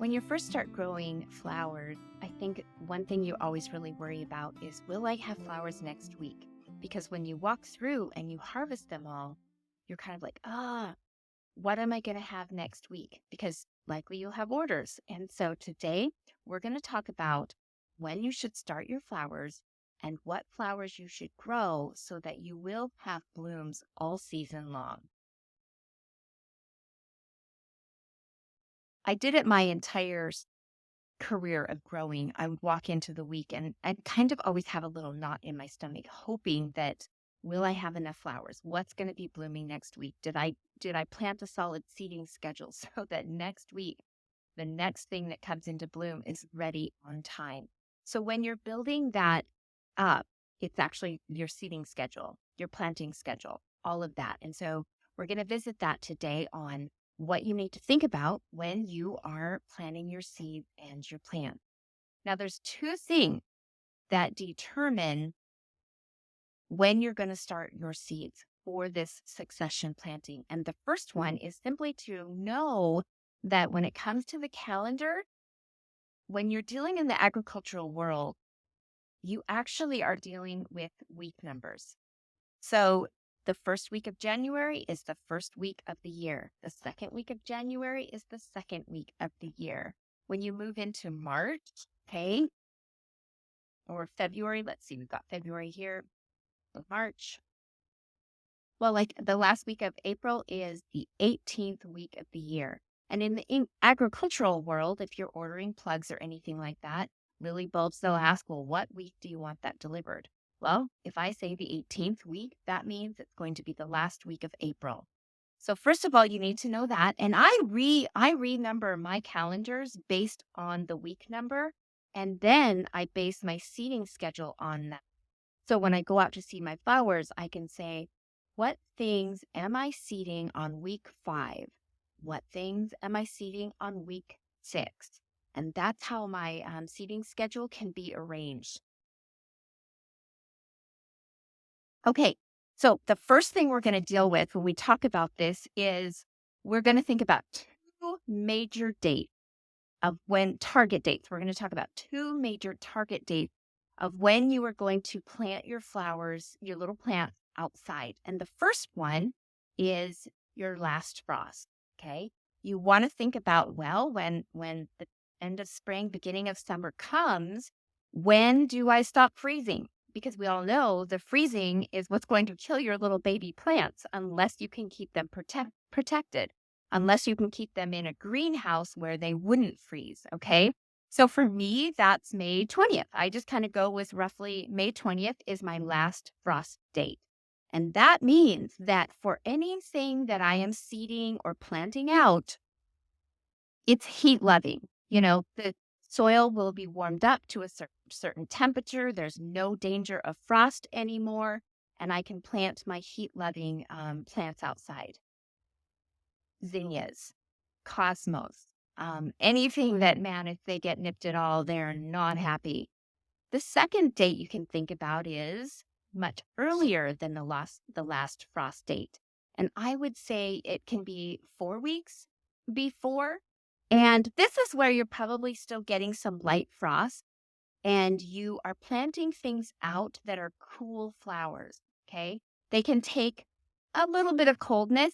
When you first start growing flowers, I think one thing you always really worry about is, will I have flowers next week? Because when you walk through and you harvest them all, you're kind of like, what am I going to have next week? Because likely you'll have orders. And so today we're going to talk about when you should start your flowers and what flowers you should grow so that you will have blooms all season long. I did it my entire career of growing. I would walk into the week and I'd kind of always have a little knot in my stomach, hoping that, will I have enough flowers? What's going to be blooming next week? Did I plant a solid seeding schedule so that next week, the next thing that comes into bloom is ready on time? So when you're building that up, it's actually your seeding schedule, your planting schedule, all of that. And so we're going to visit that today on what you need to think about when you are planting your seeds and your plant. Now, there's two things that determine when you're going to start your seeds for this succession planting. And the first one is simply to know that when it comes to the calendar, when you're dealing in the agricultural world, you actually are dealing with week numbers. So the first week of January is the first week of the year. The second week of January is the second week of the year. When you move into March, okay, or February, let's see, we've got February here, March. Well, like the last week of April is the 18th week of the year. And in the agricultural world, if you're ordering plugs or anything like that, lily bulbs, they'll ask, well, what week do you want that delivered? Well, if I say the 18th week, that means it's going to be the last week of April. So first of all, you need to know that. And I renumber my calendars based on the week number. And then I base my seeding schedule on that. So when I go out to seed my flowers, I can say, what things am I seeding on week 5? What things am I seeding on week 6? And that's how my seeding schedule can be arranged. Okay, so the first thing we're going to deal with when we talk about this is we're going to think about two major dates of when target dates. We're going to talk about two major target dates of when you are going to plant your flowers, your little plant outside. And the first one is your last frost, okay? You want to think about, well, when the end of spring, beginning of summer comes, when do I stop freezing? Because we all know the freezing is what's going to kill your little baby plants unless you can keep them protected, unless you can keep them in a greenhouse where they wouldn't freeze, okay? So for me, that's May 20th. I just kind of go with roughly May 20th is my last frost date. And that means that for anything that I am seeding or planting out, it's heat loving. You know, the soil will be warmed up to a certain temperature. There's no danger of frost anymore. And I can plant my heat-loving plants outside. Zinnias, cosmos, anything that, man, if they get nipped at all, they're not happy. The second date you can think about is much earlier than the last frost date. And I would say it can be 4 weeks before. And this is where you're probably still getting some light frost and you are planting things out that are cool flowers, okay? They can take a little bit of coldness,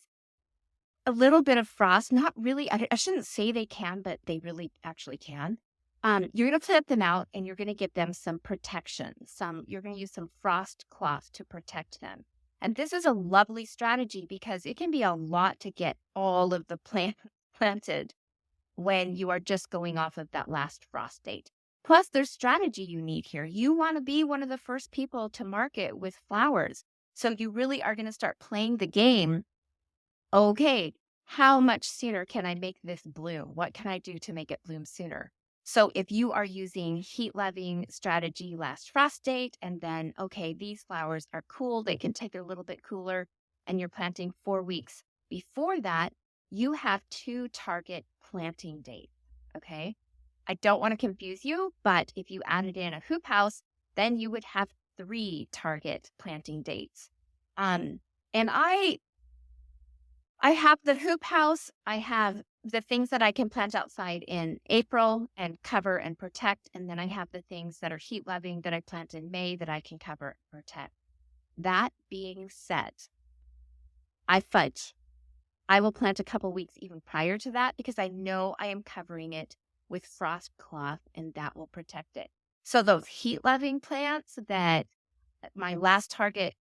a little bit of frost, not really, I shouldn't say they can, but they really actually can. You're going to plant them out and you're going to give them some protection. You're going to use some frost cloth to protect them. And this is a lovely strategy because it can be a lot to get all of the planted when you are just going off of that last frost date. Plus, there's strategy you need here. You want to be one of the first people to market with flowers. So you really are going to start playing the game. Okay, how much sooner can I make this bloom? What can I do to make it bloom sooner? So if you are using heat-loving strategy last frost date, and then, okay, these flowers are cool, they can take a little bit cooler, and you're planting 4 weeks before that, you have 2 target planting dates, okay? I don't want to confuse you, but if you added in a hoop house, then you would have 3 target planting dates. And I have the hoop house, I have the things that I can plant outside in April and cover and protect. And then I have the things that are heat loving that I plant in May that I can cover and protect. That being said, I fudge. I will plant a couple weeks even prior to that because I know I am covering it with frost cloth and that will protect it. So those heat loving plants that my last target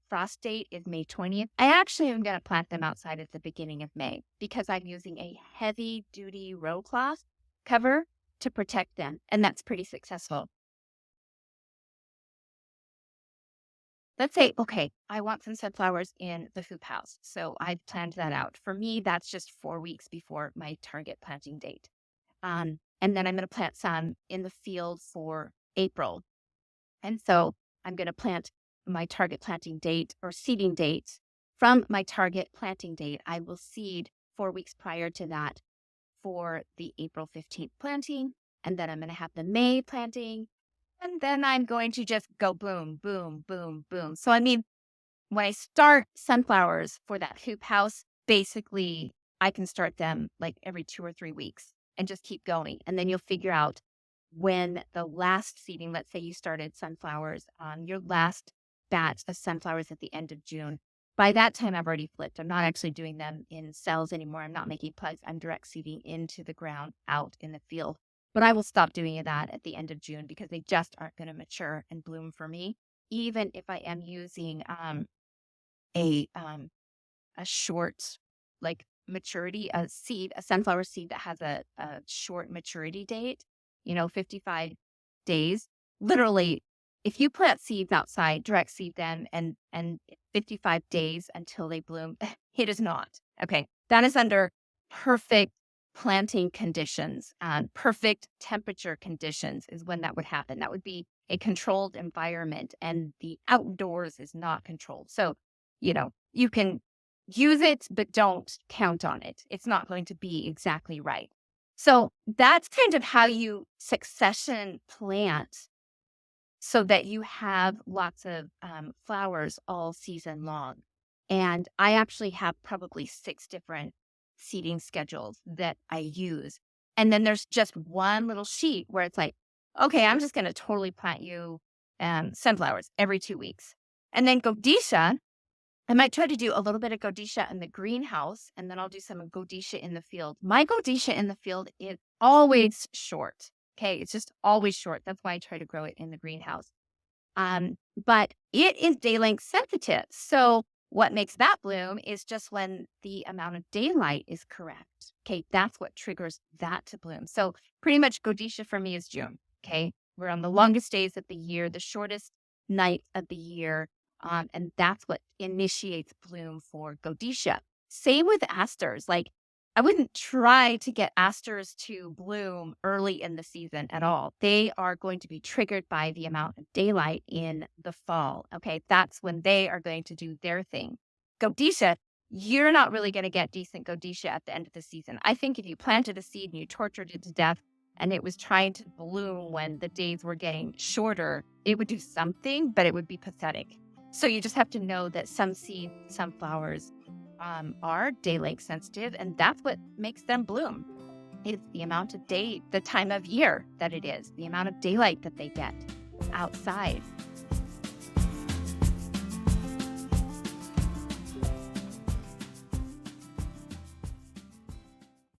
frost date is May 20th. I actually am going to plant them outside at the beginning of May because I'm using a heavy duty row cloth cover to protect them. And that's pretty successful. Let's say, okay, I want some sunflowers in the hoop house. So I've planned that out. For me, that's just 4 weeks before my target planting date. And then I'm going to plant some in the field for April. And so I'm going to plant my target planting date or seeding date. From my target planting date, I will seed 4 weeks prior to that for the April 15th planting. And then I'm going to have the May planting. And then I'm going to just go boom, boom, boom, boom. So, I mean, when I start sunflowers for that hoop house, basically I can start them like every 2 or 3 weeks and just keep going. And then you'll figure out when the last seeding, let's say you started sunflowers on your last batch of sunflowers at the end of June. By that time, I've already flipped. I'm not actually doing them in cells anymore. I'm not making plugs. I'm direct seeding into the ground out in the field. But I will stop doing that at the end of June because they just aren't going to mature and bloom for me, even if I am using a short like maturity, a sunflower seed that has a short maturity date, 55 days. Literally, if you plant seeds outside, direct seed them and 55 days until they bloom, it is not. Okay. That is under perfect planting conditions and perfect temperature conditions is when that would happen. That would be a controlled environment and the outdoors is not controlled. So, you can use it, but don't count on it. It's not going to be exactly right. So that's kind of how you succession plant so that you have lots of flowers all season long. And I actually have probably 6 different seeding schedules that I use. And then there's just one little sheet where it's like, okay, I'm just going to totally plant you sunflowers every 2 weeks. And then Godisha, I might try to do a little bit of Godisha in the greenhouse, and then I'll do some Godisha in the field. My Godisha in the field is always short. Okay, it's just always short. That's why I try to grow it in the greenhouse. But it is day length sensitive. So what makes that bloom is just when the amount of daylight is correct. Okay, that's what triggers that to bloom. So pretty much Godisha for me is June. Okay, we're on the longest days of the year, the shortest night of the year. And that's what initiates bloom for Godisha. Same with asters. Like I wouldn't try to get asters to bloom early in the season at all. They are going to be triggered by the amount of daylight in the fall. Okay, that's when they are going to do their thing. Godisha, you're not really going to get decent Godisha at the end of the season. I think if you planted a seed and you tortured it to death and it was trying to bloom when the days were getting shorter, it would do something, but it would be pathetic. So you just have to know that some flowers are day length sensitive, and that's what makes them bloom. It's the amount of day, the time of year that it is, the amount of daylight that they get outside.